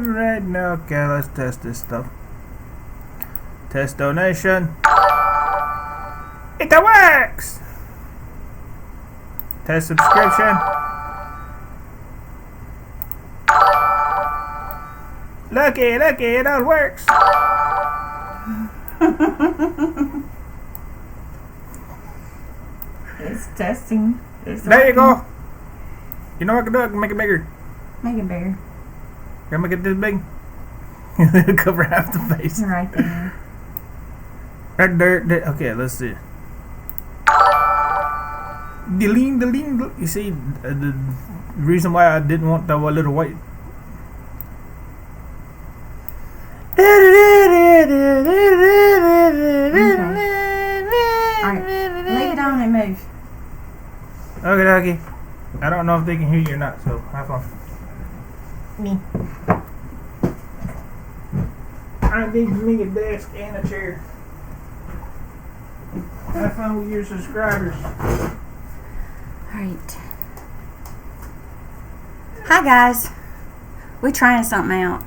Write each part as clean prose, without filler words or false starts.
Right now. Okay, let's test this stuff. Test donation. It works! Test subscription. Look, it all works. It's testing. There you go. You know what I can do? I can make it bigger. Make it bigger. Can I make it this big? Cover half the face. Right there. Right there. Okay, let's see. Deline. You see, the reason why I didn't want that one little white. Alright, leave it on and move. Okay. I don't know if they can hear you or not, so have fun. Me. I need me a desk and a chair. Have fun with your subscribers. Alright. Hi guys. We're trying something out.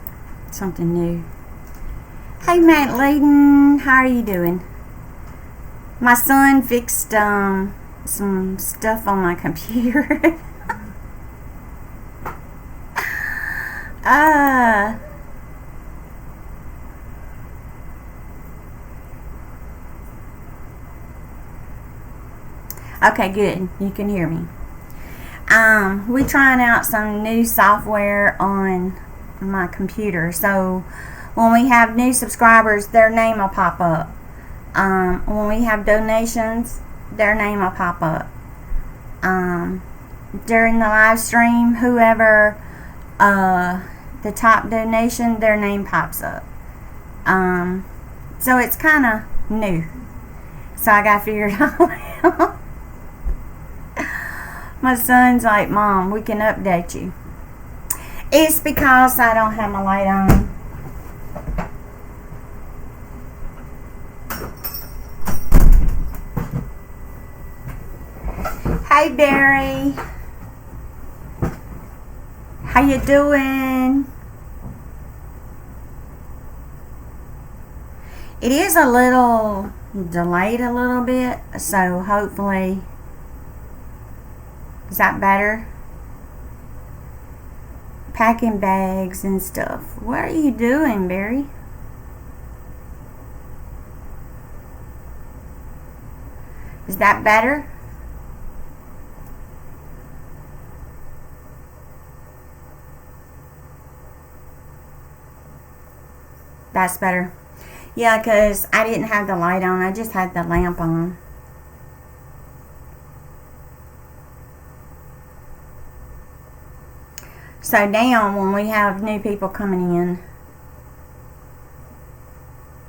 Something new. Hey Matt Layden, how are you doing? My son fixed some stuff on my computer. Okay, good. You can hear me. We're trying out some new software on my computer. So when we have new subscribers, their name will pop up. When we have donations, their name will pop up. During the live stream, whoever the top donation, their name pops up. So it's kind of new. So I got to figure it out. My son's like, Mom, we can update you. It's because I don't have my light on. Hey Barry, how you doing? It is a little delayed a little bit, so hopefully, is that better? Packing bags and stuff. What are you doing, Barry? Is that better? That's better. Yeah, because I didn't have the light on. I just had the lamp on. So now when we have new people coming in,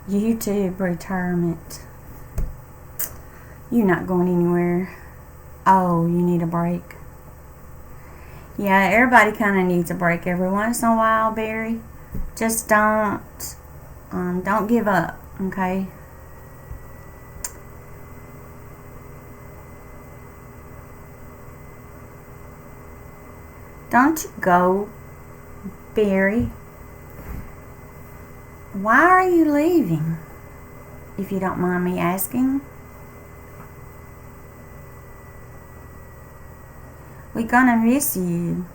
YouTube retirement. You're not going anywhere. Oh, you need a break. Yeah, everybody kind of needs a break every once in a while, Barry. Just don't give up, okay? Don't you go, Barry. Why are you leaving? If you don't mind me asking. We're gonna miss you.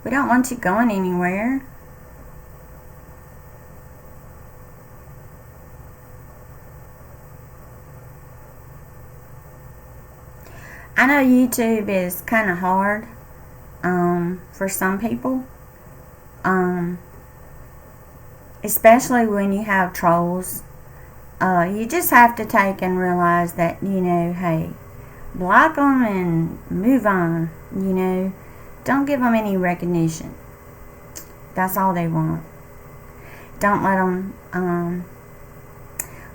We don't want you going anywhere. I know YouTube is kind of hard for some people, especially when you have trolls. You just have to take and realize that, you know, hey, block them and move on, you know. Don't give them any recognition. That's all they want. Don't let them.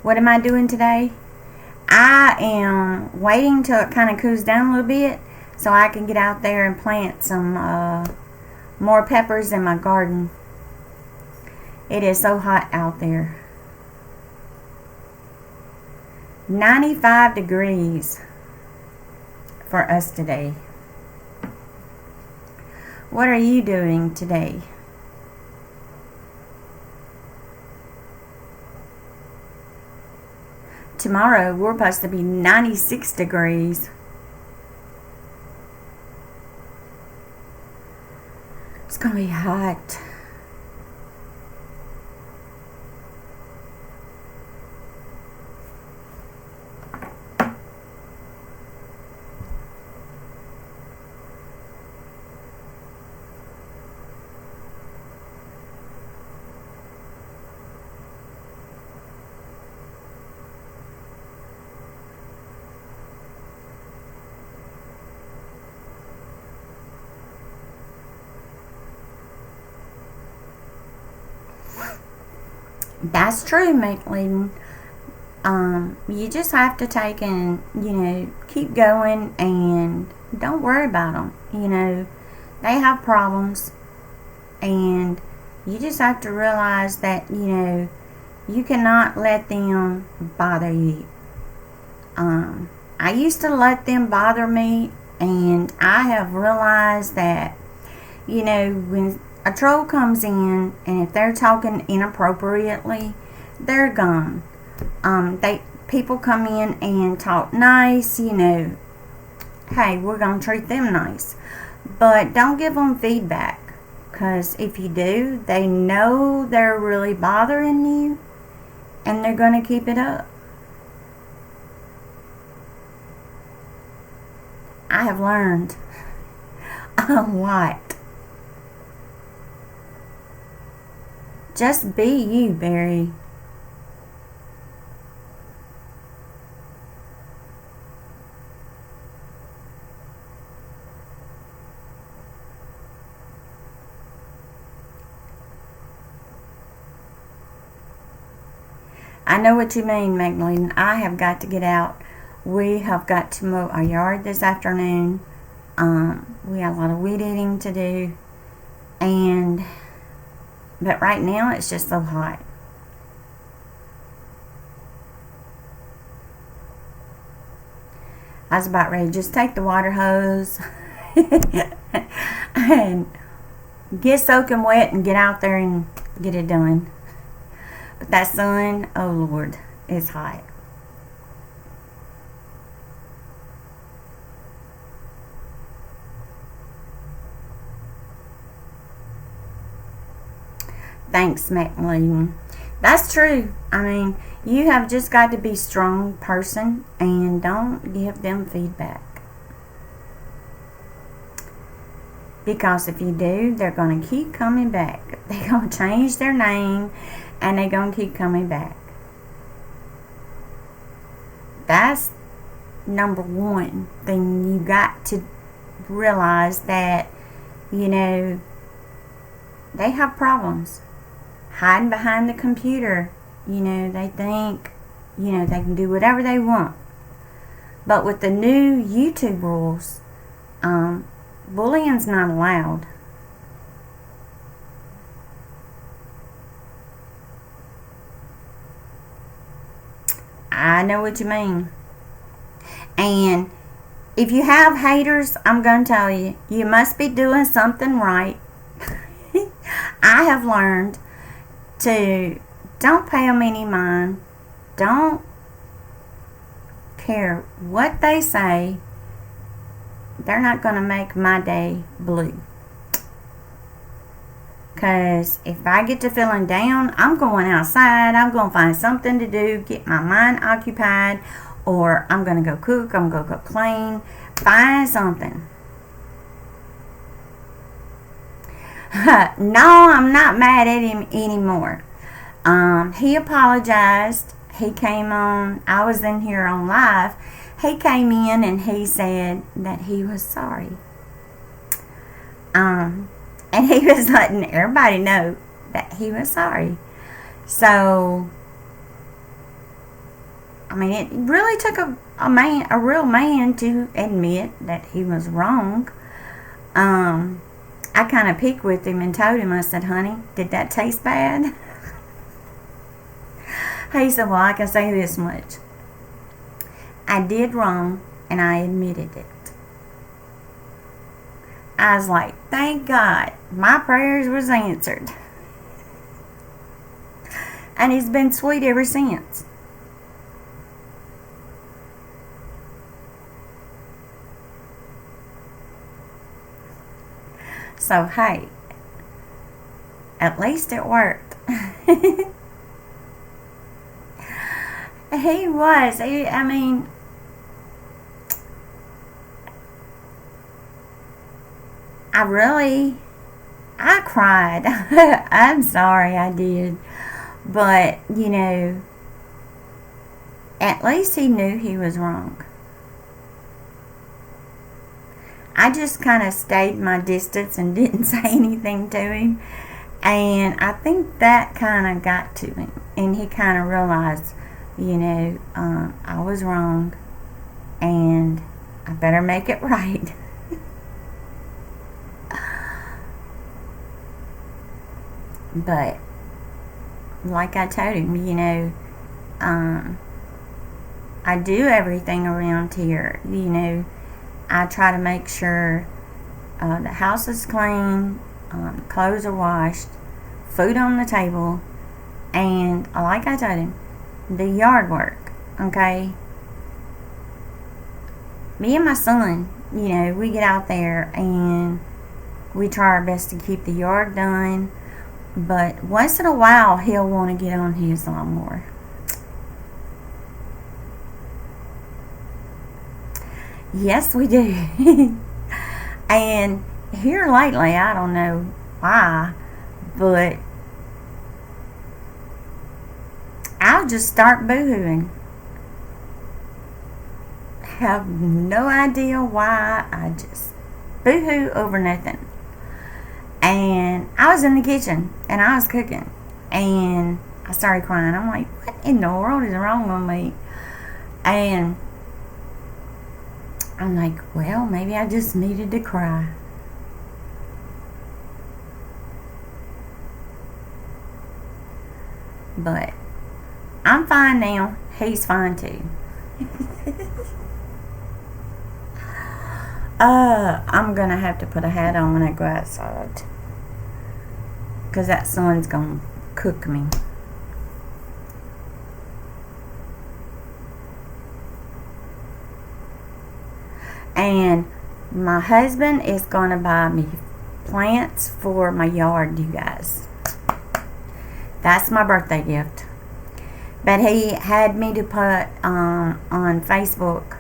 What am I doing today? I am waiting till it kind of cools down a little bit so I can get out there and plant some more peppers in my garden. It is so hot out there. 95 degrees for us today. What are you doing today? Tomorrow we're supposed to be 96 degrees. It's gonna be hot. That's true, McLean. You just have to take and, keep going and don't worry about them. They have problems and you just have to realize that, you cannot let them bother you. I used to let them bother me, and I have realized that, when a troll comes in and if they're talking inappropriately, they're gone. People come in and talk nice, hey, we're going to treat them nice. But don't give them feedback, because if you do, they know they're really bothering you and they're going to keep it up. I have learned a lot. Just be you, Barry. I know what you mean, Magdalene. I have got to get out. We have got to mow our yard this afternoon. We have a lot of weed eating to do. But right now it's just so hot. I was about ready to just take the water hose and get soaking wet and get out there and get it done. But that sun, oh Lord, is hot. Thanks, McLean. That's true. I mean, you have just got to be a strong person and don't give them feedback. Because if you do, they're going to keep coming back. They're going to change their name and they're going to keep coming back. That's number one thing you got to realize, that, they have problems. Hiding behind the computer, they think, they can do whatever they want. But with the new YouTube rules, bullying's not allowed. I know what you mean. And if you have haters, I'm going to tell you, you must be doing something right. I have learned to don't pay them any mind. Don't care what they say. They're not going to make my day blue. Because if I get to feeling down, I'm going outside. I'm going to find something to do, get my mind occupied, or I'm going to go cook, I'm going to go clean, find something. No, I'm not mad at him anymore. He apologized. He came on. I was in here on live. He came in and he said that he was sorry. And And he was letting everybody know that he was sorry. So, I mean, it really took a real man to admit that he was wrong. I kind of picked with him and told him, I said, honey, did that taste bad? He said, well, I can say this much. I did wrong, and I admitted it. I was like, thank God, my prayers was answered. And he's been sweet ever since. So, hey, at least it worked. He was. I mean, I cried. I'm sorry, I did. But, you know, at least he knew he was wrong. I just kind of stayed my distance and didn't say anything to him. And I think that kind of got to him. And he kind of realized, you know, I was wrong. And I better make it right. But, like I told him, you know, I do everything around here. You know, I try to make sure the house is clean, clothes are washed, food on the table, and like I told him, the yard work, okay? Me and my son, you know, we get out there and we try our best to keep the yard done, but once in a while he'll want to get on his lawnmower. Yes, we do. And here lately, I don't know why, but I'll just start boo-hooing. Have no idea why. I just boo-hoo over nothing. And I was in the kitchen and I was cooking and I started crying. I'm like, what in the world is wrong with me? And I'm like, well, maybe I just needed to cry. But I'm fine now. He's fine too. I'm gonna have to put a hat on when I go outside, because that sun's gonna cook me. And my husband is gonna buy me plants for my yard, you guys. That's my birthday gift. But he had me to put on Facebook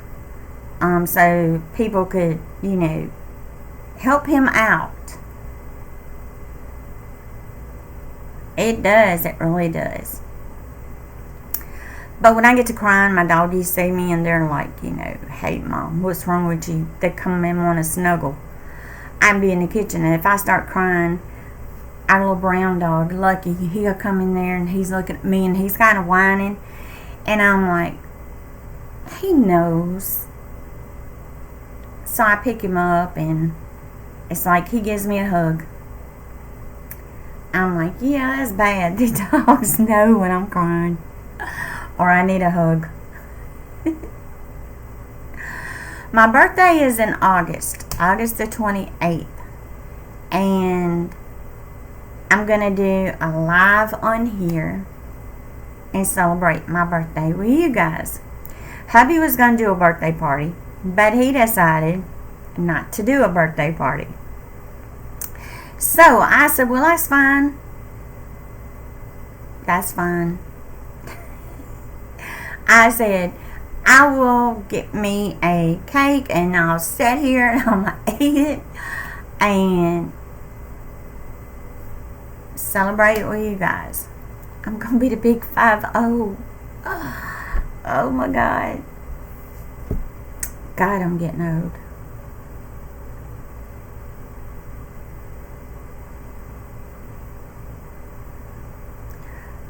so people could, you know, help him out. It does. It really does. But when I get to crying, my doggies see me and they're like, you know, hey, Mom, what's wrong with you? They come in and want to snuggle. I'd be in the kitchen, and if I start crying, our little brown dog, Lucky, he'll come in there and he's looking at me and he's kind of whining. And I'm like, he knows. So I pick him up and it's like he gives me a hug. I'm like, yeah, that's bad. The dogs know when I'm crying or I need a hug. My birthday is in August the 28th. And I'm going to do a live on here and celebrate my birthday with you guys. Hubby was going to do a birthday party, but he decided not to do a birthday party. So I said, well, that's fine. That's fine. I said, I will get me a cake and I'll sit here and I'm going to eat it and celebrate it with you guys. I'm going to be the big 5-0. Oh my God. God, I'm getting old.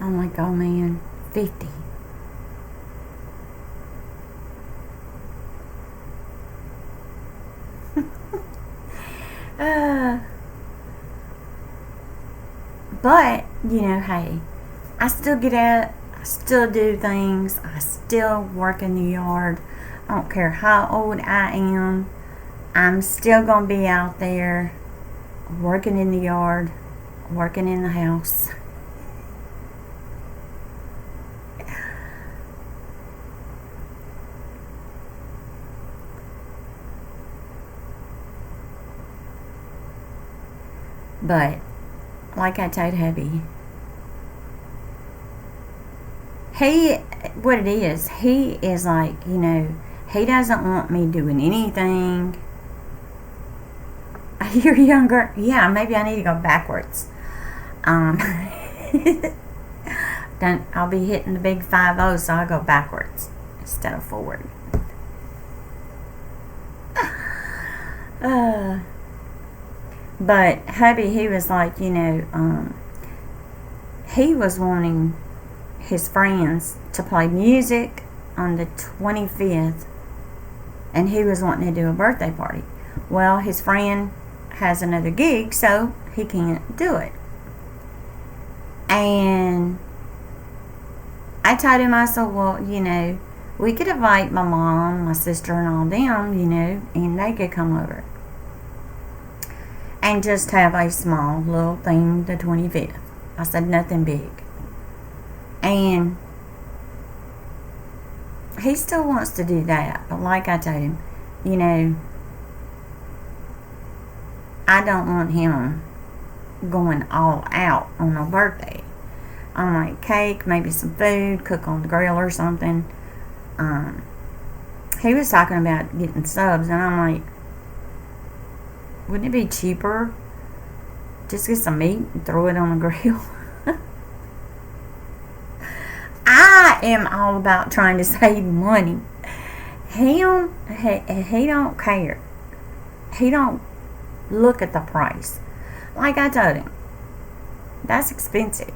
I'm like, oh man, 50. But, hey, I still get out, I still do things, I still work in the yard. I don't care how old I am, I'm still going to be out there working in the yard, working in the house. But, like I told hubby, what it is, he is like, he doesn't want me doing anything. You're younger. Yeah, maybe I need to go backwards. Then I'll be hitting the big 50, so I'll go backwards instead of forward. But hubby, he was like, he was wanting his friends to play music on the 25th, and he was wanting to do a birthday party. Well, his friend has another gig, so he can't do it. And I told him, I said, well, we could invite my mom, my sister, and all them, and they could come over. And just have a small little thing the 25th. I said, nothing big. And he still wants to do that. But like I told him, I don't want him going all out on a birthday. I'm like, cake, maybe some food, cook on the grill or something. He was talking about getting subs, and I'm like, wouldn't it be cheaper just get some meat and throw it on the grill? I am all about trying to save money. He don't care. He don't look at the price. Like I told him, that's expensive.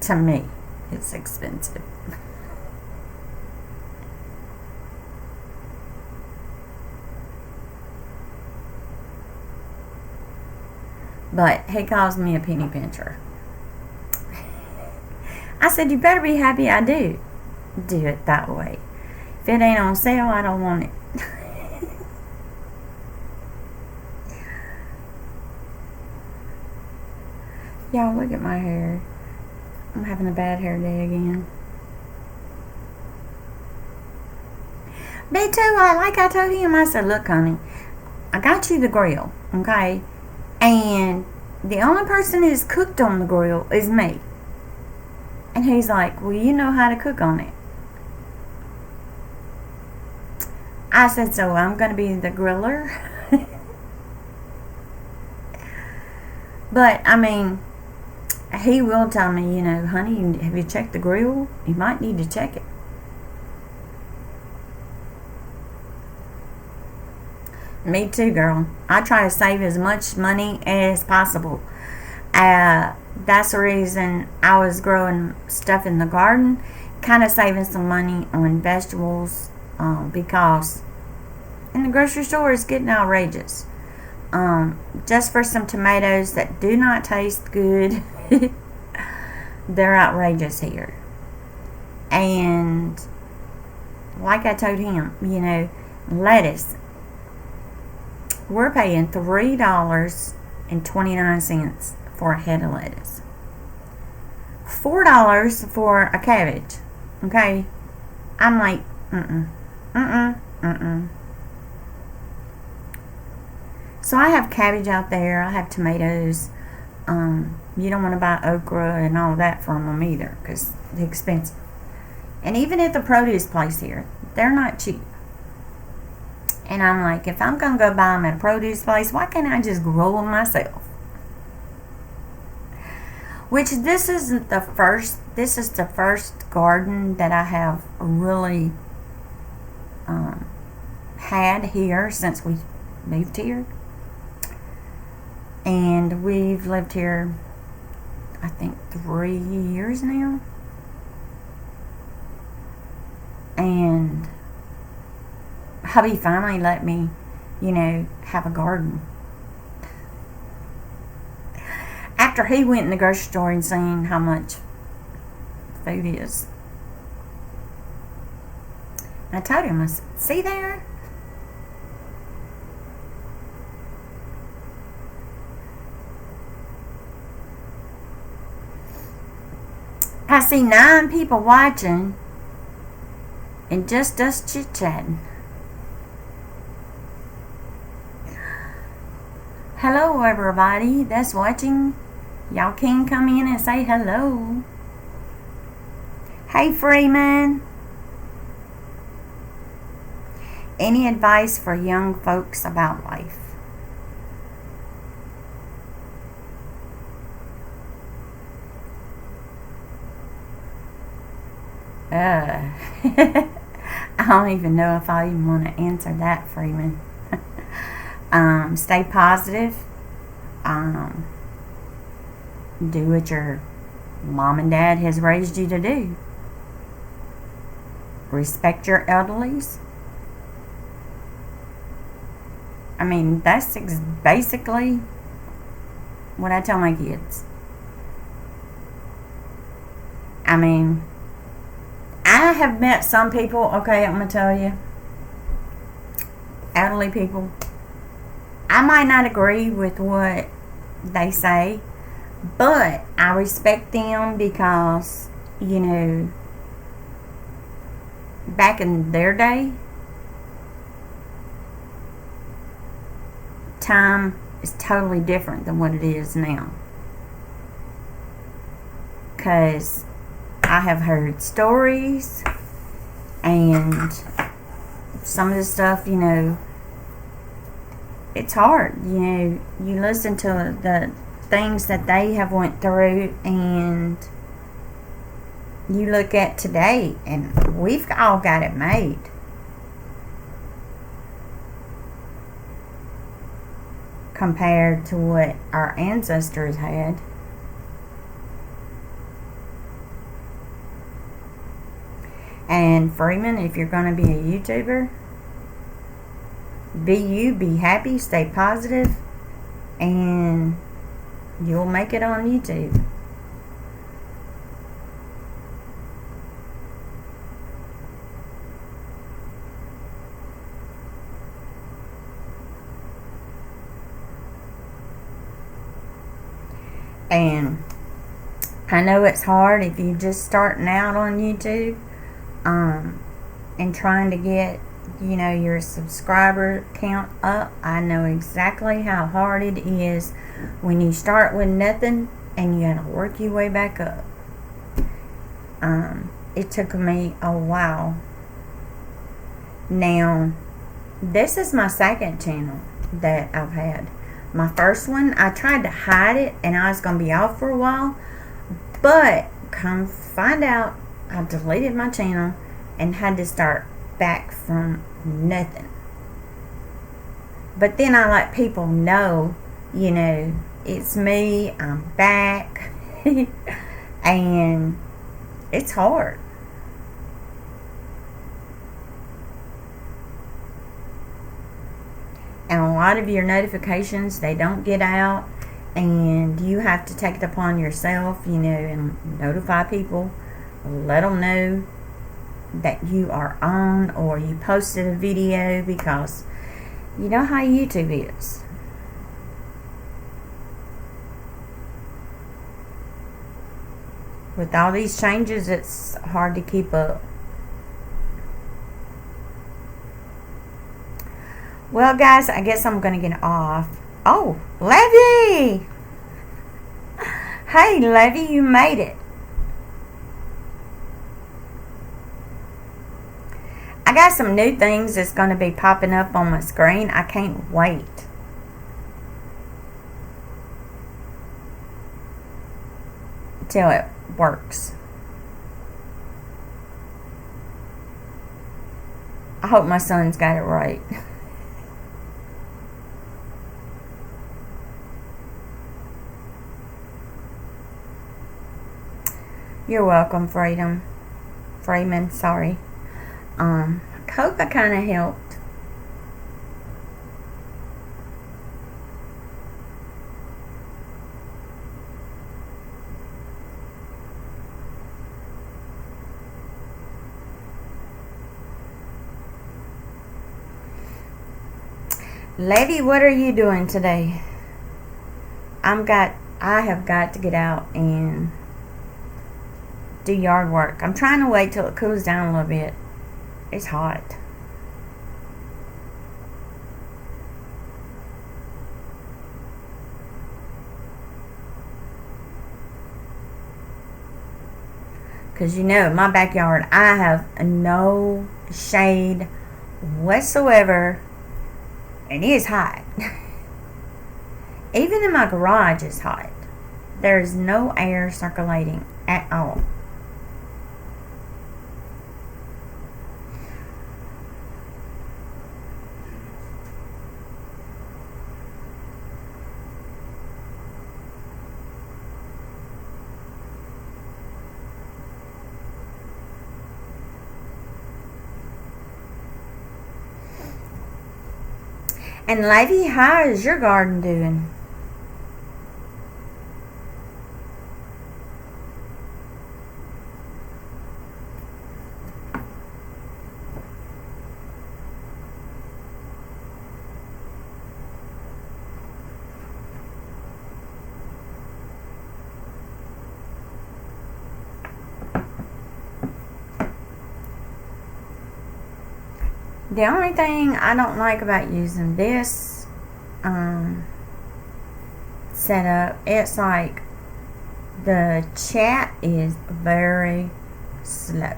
To me, it's expensive. But he calls me a penny pincher. I said, you better be happy I do it that way. If it ain't on sale, I don't want it. Y'all, look at my hair. I'm having a bad hair day again. Me too. Like I told him, I said, look, honey, I got you the grill, okay? And the only person who's cooked on the grill is me. And he's like, well, you know how to cook on it. I said, so I'm going to be the griller? But, I mean, he will tell me, honey, have you checked the grill? You might need to check it. Me too, girl. I try to save as much money as possible. That's the reason I was growing stuff in the garden, kind of saving some money on vegetables, because in the grocery store it's getting outrageous. Just for some tomatoes that do not taste good, they're outrageous here. And like I told him, lettuce, we're paying $3.29 for a head of lettuce. $4 for a cabbage. Okay? I'm like, So I have cabbage out there. I have tomatoes. You don't want to buy okra and all that from them either, because they're expensive. And even at the produce place here, they're not cheap. And I'm like, if I'm going to go buy them at a produce place, why can't I just grow them myself? Which this is the first garden that I have really had here since we moved here. And we've lived here I think 3 years now. And hubby finally let me, have a garden. After he went in the grocery store and seen how much food is. I told him, I said, see there? I see 9 people watching and just us chit-chatting. Hello, everybody that's watching. Y'all can come in and say hello. Hey, Freeman. Any advice for young folks about life? I don't even know if I even want to answer that, Freeman. Stay positive. Do what your mom and dad has raised you to do. Respect your elderlies. I mean, that's basically what I tell my kids. I mean, I have met some people, okay, I'm going to tell you, elderly people, I might not agree with what they say, but I respect them because, back in their day, time is totally different than what it is now. Because I have heard stories and some of the stuff, it's hard. You listen to the things that they have went through and you look at today and we've all got it made. Compared to what our ancestors had. And Freeman, if you're going to be a YouTuber, be you, be happy, stay positive, and you'll make it on YouTube. And I know it's hard if you're just starting out on YouTube, and trying to get, your subscriber count up. I know exactly how hard it is when you start with nothing and you gotta work your way back up. It took me a while. Now, this is my second channel that I've had. My first one, I tried to hide it and I was going to be off for a while. But, come find out, I deleted my channel and had to start back from nothing. But then I let people know, it's me, I'm back. And it's hard. And a lot of your notifications, they don't get out. And you have to take it upon yourself, and notify people. Let them know that you are on or you posted a video, because you know how YouTube is. With all these changes, it's hard to keep up. Well, guys, I guess I'm going to get off. Oh, Levy! Hey, Levy, you made it. I got some new things that's going to be popping up on my screen. I can't wait. Till it works. I hope my son's got it right. You're welcome, Freeman, sorry. Coca kind of helped. Lady, what are you doing today? I have got to get out and do yard work. I'm trying to wait till it cools down a little bit. It's hot. Because my backyard, I have no shade whatsoever. It is hot. Even in my garage it's hot. There's no air circulating at all. And lady, how is your garden doing? The only thing I don't like about using this setup, it's like the chat is very slow.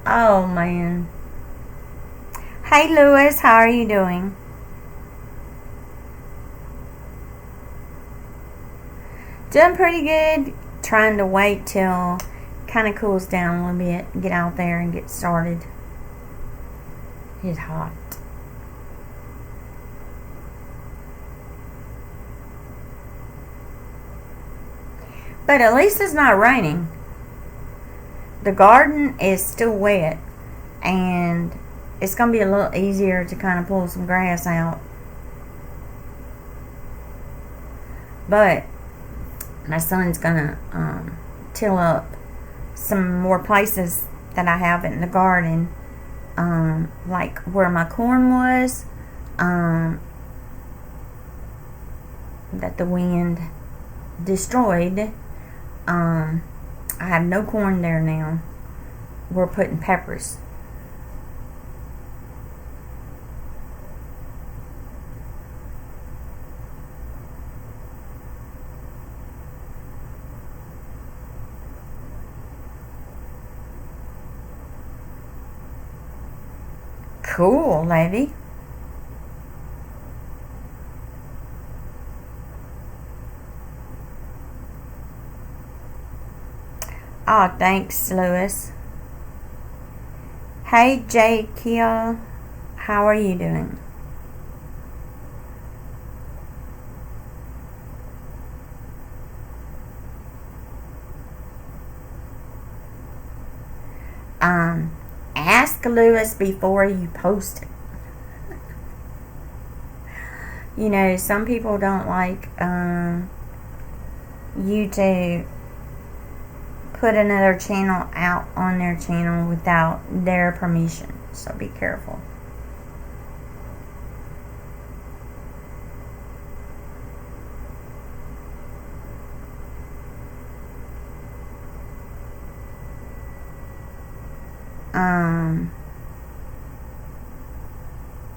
Oh man. Hey Lewis, how are you doing? Doing pretty good. Trying to wait till kind of cools down a little bit. Get out there and get started. It's hot. But at least it's not raining. The garden is still wet, and it's going to be a little easier to kind of pull some grass out. But my son's going to till up some more places that I have in the garden, like where my corn was, that the wind destroyed. I have no corn there now. We're putting peppers. Cool, lady. Oh, thanks, Lewis. Hey, Jay Kia. How are you doing? Ask Lewis before you post it. Some people don't like you to put another channel out on their channel without their permission, so be careful.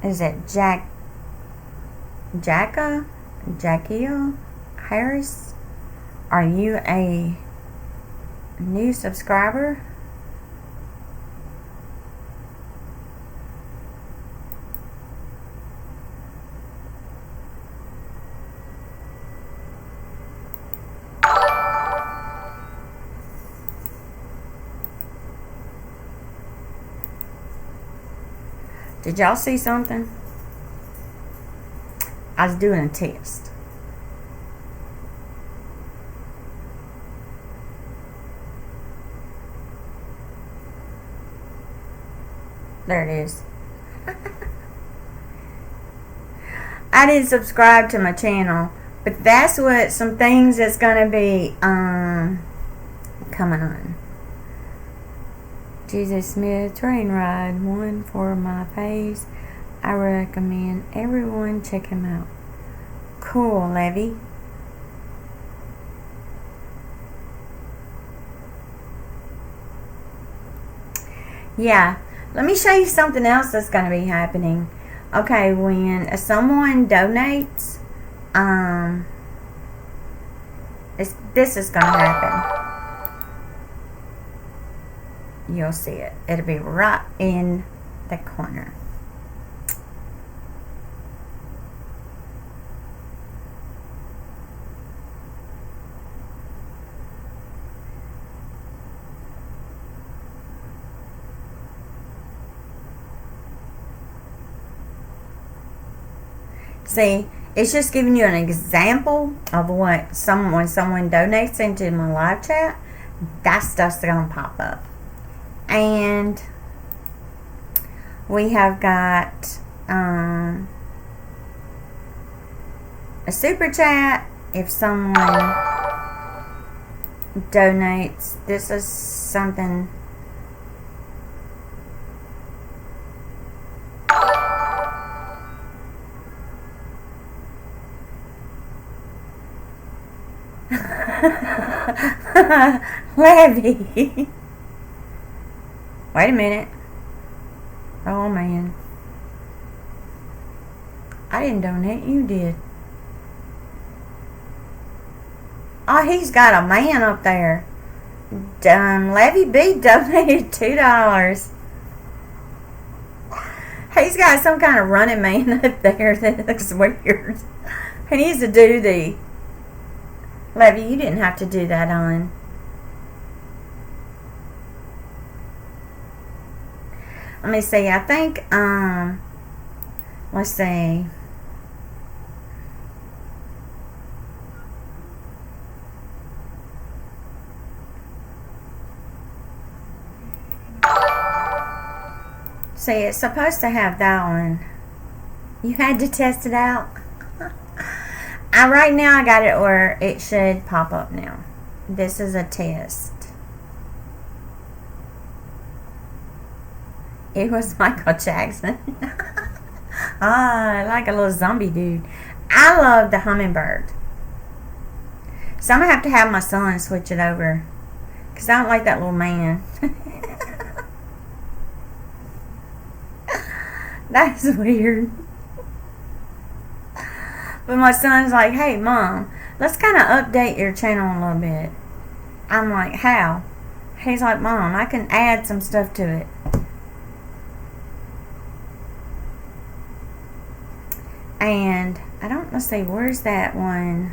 Is it Jackia Harris? Are you a new subscriber? Did y'all see something? I was doing a test. There it is. I didn't subscribe to my channel, but that's what some things that's gonna be coming on. Jesus Smith train ride, one for my face. I recommend everyone check him out. Cool, Levy. Yeah, let me show you something else that's going to be happening. Okay, when someone donates, this is going to happen. You'll see it. It'll be right in the corner. See, it's just giving you an example of what when someone donates into my live chat, that stuff's gonna pop up. And we have got a super chat if someone donates. This is something. Levy. Wait a minute. Oh man. I didn't donate, you did. Oh, he's got a man up there. Levy B donated $2. He's got some kind of running man up there that looks weird. He needs to do the... Levy, you didn't have to do that on. Let me see. I think, let's see. See, it's supposed to have that one. You had to test it out. Right now I got it where it should pop up now. This is a test. It was Michael Jackson. Like a little zombie dude. I love the hummingbird. So I'm going to have my son switch it over. Because I don't like that little man. That's weird. But my son's like, hey, Mom, let's kind of update your channel a little bit. I'm like, how? He's like, Mom, I can add some stuff to it. And I don't, let's see, where's that one?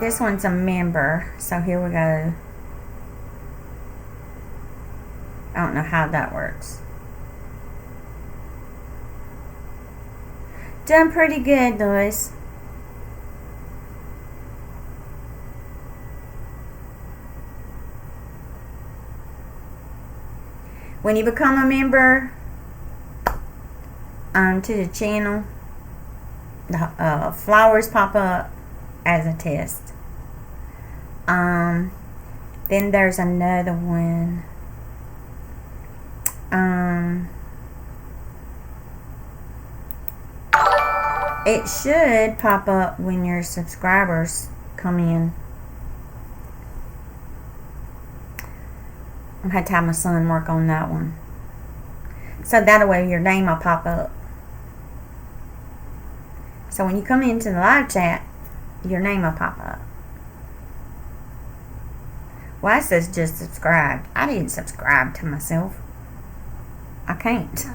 This one's a member. So here we go. I don't know how that works. Done pretty good, Louis. When you become a member to the channel, the flowers pop up as a test. Then there's another one. It should pop up when your subscribers come in. I had to have my son work on that one. So that way your name will pop up. So when you come into the live chat, your name will pop up. Well, it says just subscribed. I didn't subscribe to myself. I can't.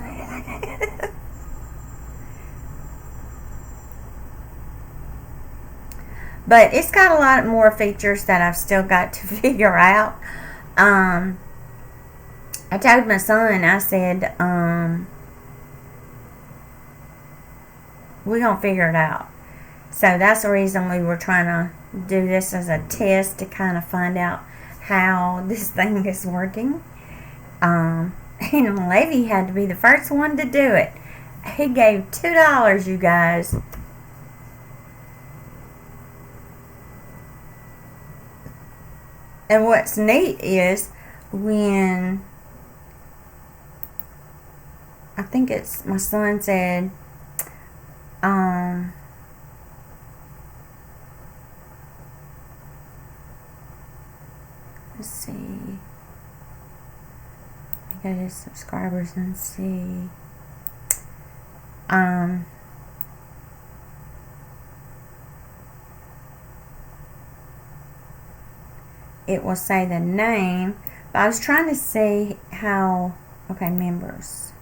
But it's got a lot more features that I've still got to figure out. I told my son, I said, we're gonna figure it out. So that's the reason we were trying to do this as a test to kind of find out how this thing is working. And Levy had to be the first one to do it. He gave $2, you guys. And what's neat is when I think it's my son said, let's see. Go to subscribers and see. It will say the name, but I was trying to see how. Okay, members.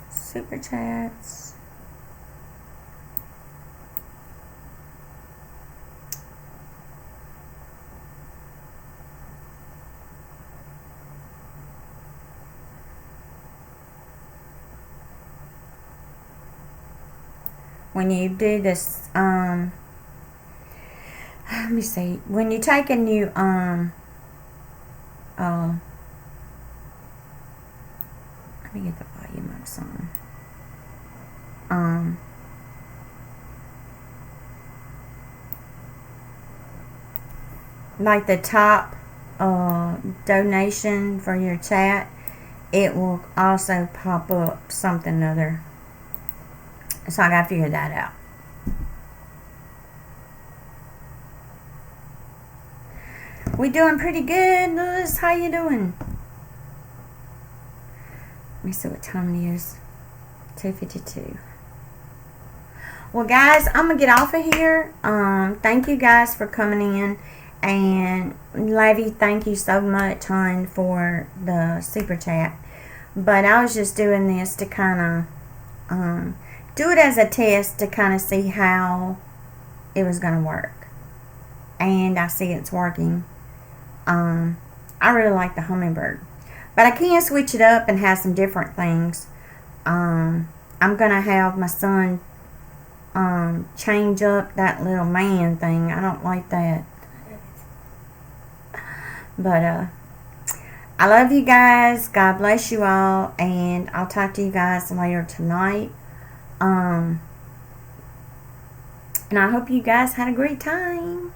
Super chats. When you do this, let me see. When you take a new, let me get the volume up some. Like the top donation for your chat, it will also pop up something other. So I gotta figure that out. We doing pretty good, Liz. How you doing? Let me see what time it is. 2:52. Well, guys, I'm gonna get off of here. Thank you guys for coming in, and Levy, thank you so much, hon, for the super chat. But I was just doing this to kind of do it as a test to kind of see how it was going to work. And I see it's working. I really like the hummingbird. But I can switch it up and have some different things. I'm going to have my son change up that little man thing. I don't like that. But I love you guys. God bless you all. And I'll talk to you guys later tonight. And I hope you guys had a great time.